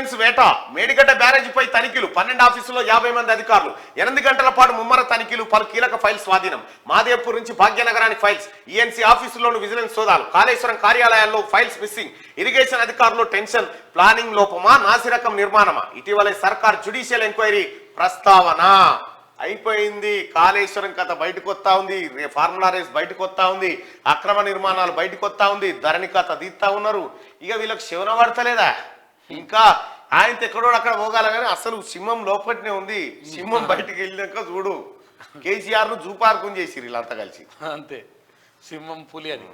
vigilance వేట మేడిగడ్డ బ్యారేజీపై తనిఖీలు 12 ఆఫీసుల్లో 50 మంది అధికారులు 8 గంటల పాటు ముమ్మర తనిఖీలు పలు కీలక ఫైల్స్ స్వాధీనం మాదేపూర్ నుంచి భాగ్యనగరానికి ఫైల్స్ ఈఎన్సీ ఆఫీసుల్లోని విజిలెన్స్ సోదాలు కాళేశ్వరం కార్యాలయాల్లో ఫైల్స్ మిస్సింగ్ ఇరిగేషన్ అధికారులు టెన్షన్ ప్లానింగ్ లోపమా నాసిరకం నిర్మాణమా ఇటీవలే సర్కార్ జ్యుడిషియల్ ఎంక్వైరీ ప్రస్తావన అయిపోయింది కాళేశ్వరం కథ బయటకు వస్తా ఉంది ఫార్ములా రేస్ బయటకు వస్తా ఉంది అక్రమ నిర్మాణాలు బయటకు వస్తా ఉంది ధరణి కథ తీస్తా ఉన్నారు ఇక వీళ్ళకి శివన పడతలేదా ఇంకా ఆయన ఎక్కడో అక్కడ పోగాల కానీ అసలు సింహం లోపట్నే ఉంది సింహం బయటికి వెళ్ళాక చూడు కేసీఆర్ ను జూ పార్కుని చేసిరు వీళ్ళంతా కలిసి అంతే సింహం పులి అని